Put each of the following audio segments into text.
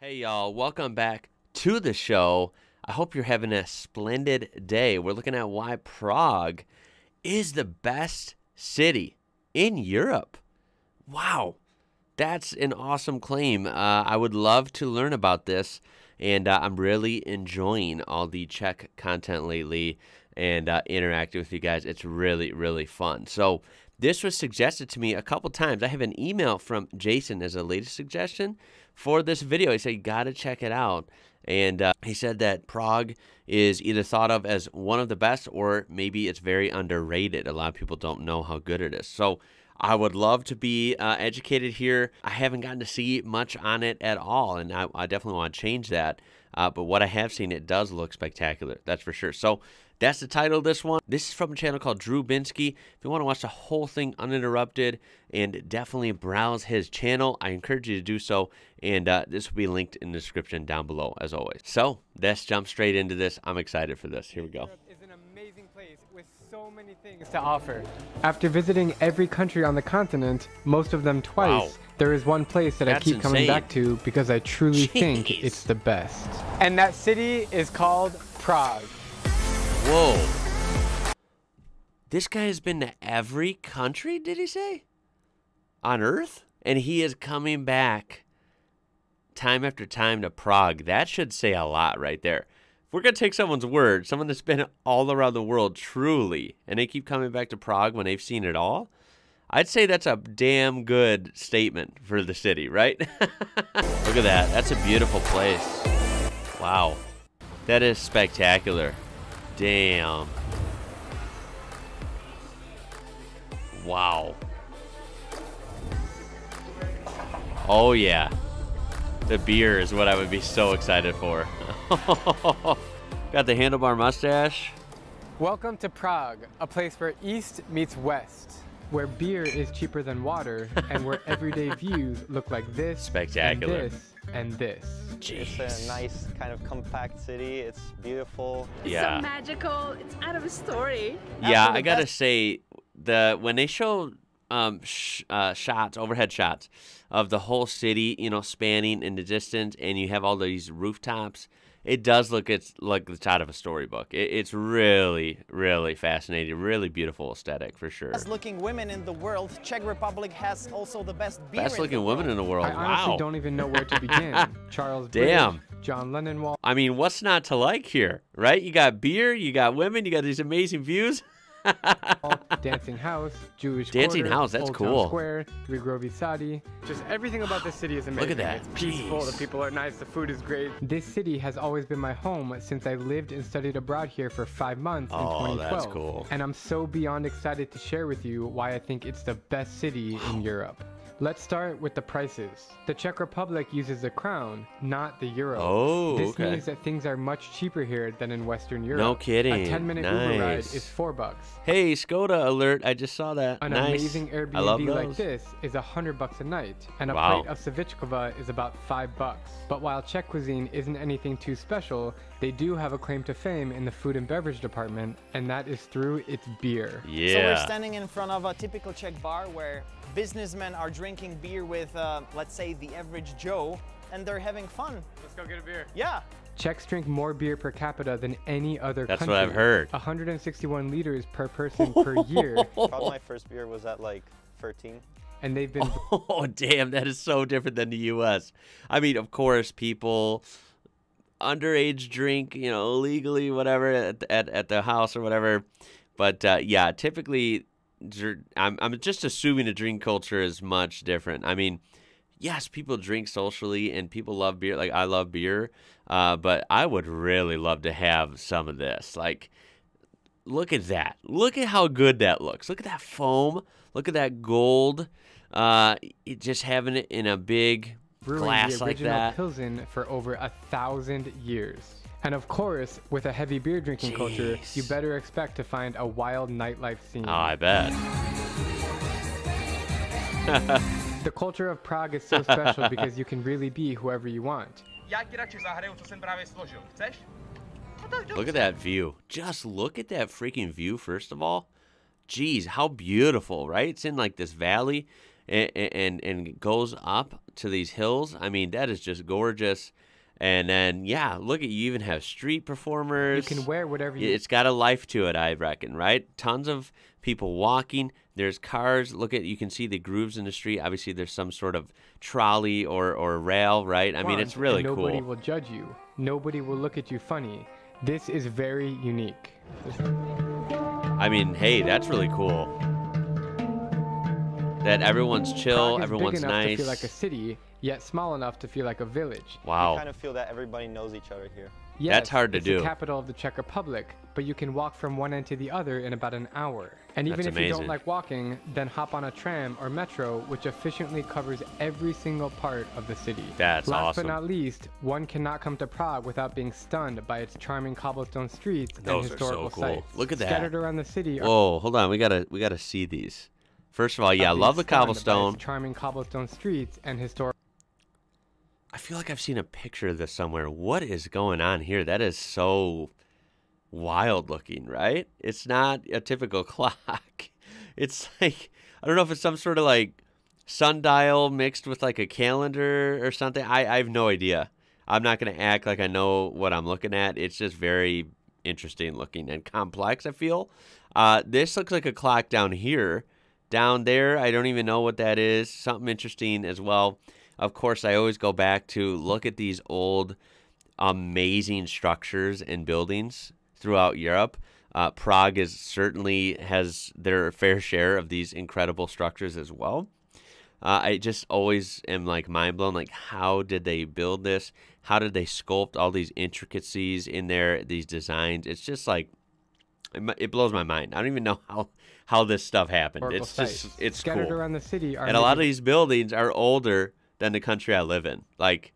Hey y'all, welcome back to the show. I hope you're having a splendid day. We're looking at why Prague is the best city in Europe. Wow, that's an awesome claim. I would love to learn about this, and I'm really enjoying all the Czech content lately and interacting with you guys. It's really, really fun. So this was suggested to me a couple times. I have an email from Jason as a latest suggestion for this video. He said, you got to check it out. And he said that Prague is either thought of as one of the best or maybe it's very underrated. A lot of people don't know how good it is. So I would love to be educated here. I haven't gotten to see much on it at all, and I definitely want to change that. But what I have seen, it does look spectacular. That's for sure. So that's the title of this one. This is from a channel called Drew Binsky. If you want to watch the whole thing uninterrupted and definitely browse his channel, I encourage you to do so. And this will be linked in the description down below, as always. So let's jump straight into this. I'm excited for this. Here we go. Europe is an amazing place with so many things to offer. After visiting every country on the continent, most of them twice, there is one place that I keep coming back to because I truly think it's the best. And that city is called Prague. Whoa. This guy has been to every country, did he say? On Earth? And he is coming back time after time to Prague. That should say a lot right there. If we're going to take someone's word, someone that's been all around the world truly, and they keep coming back to Prague when they've seen it all, I'd say that's a damn good statement for the city, right? Look at that. That's a beautiful place. Wow. That is spectacular. Damn. Wow. Oh, yeah. The beer is what I would be so excited for. Got the handlebar mustache. Welcome to Prague, a place where East meets West, where beer is cheaper than water, and where everyday views look like this, spectacular, and this, and this. Jeez. It's a nice kind of compact city. It's beautiful. It's so magical. It's out of a story. Yeah, I gotta say, when they show shots, overhead shots of the whole city, you know, spanning in the distance, and you have all these rooftops, it does look like it's out of a storybook. It's really, really fascinating, really beautiful aesthetic for sure. Best looking women in the world. Czech Republic has also the best beer. Best looking women in the world. I honestly don't even know where to begin. Charles Damn. Bridge, John Lennon Wall. I mean, what's not to like here, right? You got beer, you got women, you got these amazing views. Dancing House, Jewish Dancing Quarter, House, that's Old cool. Town Square, Rigrovi Sadi. Just everything about this city is amazing. Look at that. It's peaceful, the people are nice, the food is great. This city has always been my home since I lived and studied abroad here for 5 months in 2012. That's cool. And I'm so beyond excited to share with you why I think it's the best city in Europe. Let's start with the prices. The Czech Republic uses the crown, not the euro. Oh, this means that things are much cheaper here than in Western Europe. No kidding. A 10-minute Uber ride is $4. Hey, Skoda alert! I just saw that. An nice. amazing Airbnb like this is $100 a night, and a plate of cevichkova is about $5. But while Czech cuisine isn't anything too special, they do have a claim to fame in the food and beverage department, and that is through its beer. Yeah. So we're standing in front of a typical Czech bar where businessmen are drinking beer with, let's say, the average Joe, and they're having fun. Let's go get a beer. Yeah. Czechs drink more beer per capita than any other country. That's what I've heard. 161 liters per person per year. Probably my first beer was at like 13. And they've been... Oh, damn, that is so different than the U.S. I mean, of course, people underage drink, you know, illegally, whatever, at the house or whatever. But, yeah, typically, I'm just assuming the drink culture is much different. I mean, yes, people drink socially and people love beer. Like, I love beer, but I would really love to have some of this. Like, look at that. Look at how good that looks. Look at that foam. Look at that gold. Just having it in a big glass like that. Pilsen for over 1,000 years. And of course, with a heavy beer drinking culture, you better expect to find a wild nightlife scene. Oh, I bet. The culture of Prague is so special because you can really be whoever you want. Look at that view. Just look at that freaking view, first of all. Jeez, how beautiful, right? It's in like this valley. and goes up to these hills. I mean, that is just gorgeous. And then, yeah, look at, you even have street performers. You can wear whatever you... It's got a life to it, I reckon, right? Tons of people walking. There's cars. Look at, you can see the grooves in the street. Obviously, there's some sort of trolley or rail, right? I mean, it's really cool. Nobody will judge you. Nobody will look at you funny. This is very unique. I mean, hey, that's really cool. That everyone's chill, Prague is everyone's big enough nice. to feel like a city, yet small enough to feel like a village. Wow. You kind of feel that everybody knows each other here. Yes, that's hard to it's do. the capital of the Czech Republic, but you can walk from one end to the other in about an hour. And even That's if you amazing. don't like walking, then hop on a tram or metro, which efficiently covers every single part of the city. That's Last awesome. but not least, one cannot come to Prague without being stunned by its charming cobblestone streets Those and are historical so cool. sites. Look at that. Scattered around the city are Whoa, hold on. We gotta see these. First of all, yeah, I being love the stunned by cobblestone. its charming cobblestone streets and historical. I feel like I've seen a picture of this somewhere. What is going on here? That is so wild looking, right? It's not a typical clock. It's like, I don't know if it's some sort of like sundial mixed with like a calendar or something. I have no idea. I'm not going to act like I know what I'm looking at. It's just very interesting looking and complex, I feel. This looks like a clock down here. Down there, I don't even know what that is. Something interesting as well. Of course, I always go back to look at these old, amazing structures and buildings throughout Europe. Prague certainly has their fair share of these incredible structures as well. I just always am like mind blown. Like, how did they build this? How did they sculpt all these intricacies in there? These designs. It's just like, it blows my mind. I don't even know how this stuff happened. It's just, it's Scattered cool. around the city are And a lot of these buildings are older than the country I live in. Like,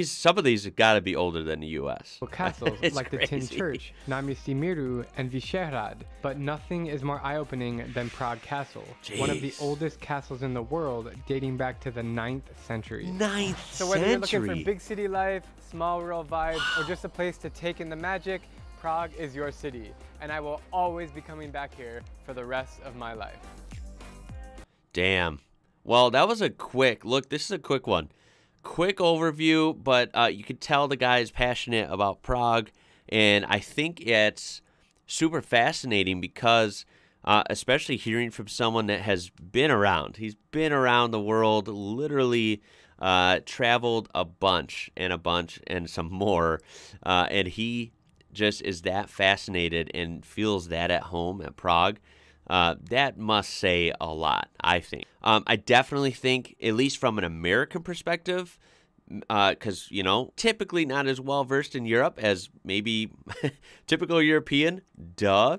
some of these have got to be older than the U.S. castles It's like the Tin crazy. Church, Náměstí Míru, and Vyšehrad, but nothing is more eye-opening than Prague Castle, one of the Jeez. oldest castles in the world, dating back to the 9th century. 9th So whether you're looking century. for big city life, small rural vibes, or just a place to take in the magic, Prague is your city, and I will always be coming back here for the rest of my life. Damn. Well, that was a quick look. This is a quick one. Quick overview, but you could tell the guy is passionate about Prague, and I think it's super fascinating because especially hearing from someone that has been around. He's been around the world, literally traveled a bunch and some more, and he just is that fascinated and feels that at home at Prague. That must say a lot, I think. I definitely think, at least from an American perspective, because, you know, typically not as well versed in Europe as maybe typical European, duh.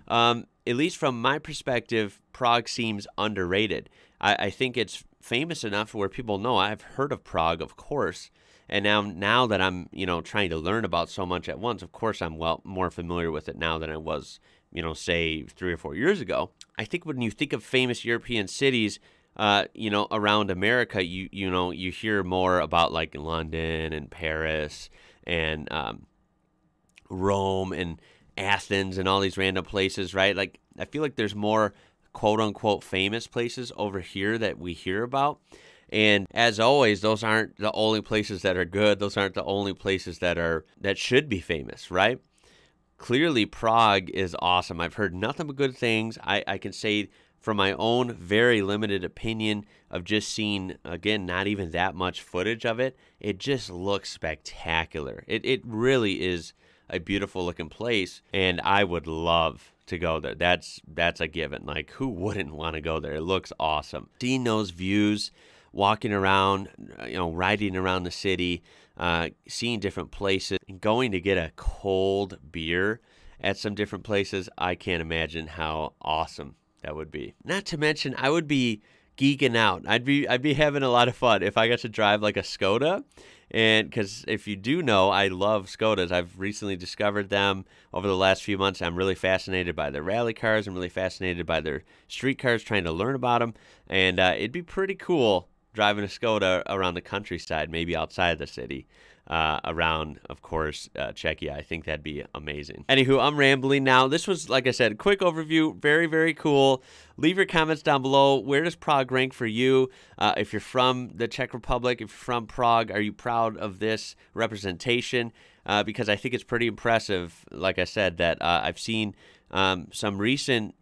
At least from my perspective, Prague seems underrated. I think it's famous enough where people know. I've heard of Prague, of course. And now that I'm, you know, trying to learn about so much at once, of course I'm more familiar with it now than I was, you know, say 3 or 4 years ago. I think when you think of famous European cities, you know, around America, you know, you hear more about like London and Paris and Rome and Athens and all these random places, right? Like, I feel like there's more quote unquote famous places over here that we hear about. And as always, those aren't the only places that are good. Those aren't the only places that should be famous, right? Clearly, Prague is awesome. I've heard nothing but good things. I can say from my own very limited opinion of just seeing, again, not even that much footage of it, it just looks spectacular. It really is a beautiful looking place, and I would love to go there. That's a given. Like, who wouldn't want to go there? It looks awesome. Seeing those views, walking around, you know, riding around the city, seeing different places, and going to get a cold beer at some different places, I can't imagine how awesome that would be. Not to mention, I would be geeking out. I'd be having a lot of fun if I got to drive like a Skoda. And because if you do know, I love Skodas. I've recently discovered them over the last few months. I'm really fascinated by their rally cars. I'm really fascinated by their street cars, trying to learn about them. And it'd be pretty cool driving a Skoda around the countryside, maybe outside the city, around, of course, Czechia. I think that'd be amazing. Anywho, I'm rambling now. This was, like I said, quick overview. Very, very cool. Leave your comments down below. Where does Prague rank for you? If you're from the Czech Republic, if you're from Prague, are you proud of this representation? Because I think it's pretty impressive, like I said, that I've seen some recent,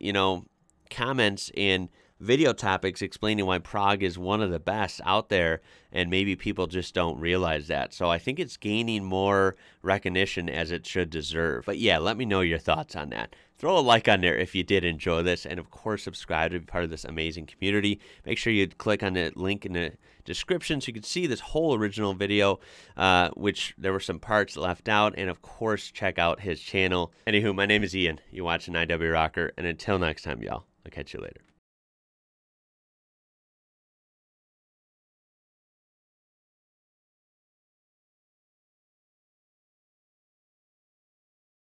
comments in video topics explaining why Prague is one of the best out there, and maybe people just don't realize that. So I think it's gaining more recognition as it should deserve. But yeah, let me know your thoughts on that. Throw a like on there if you did enjoy this, and of course subscribe to be part of this amazing community. Make sure you click on the link in the description so you can see this whole original video, which there were some parts left out, and of course check out his channel. Anywho, my name is Ian. You're watching IWrocker, and until next time, y'all, I'll catch you later.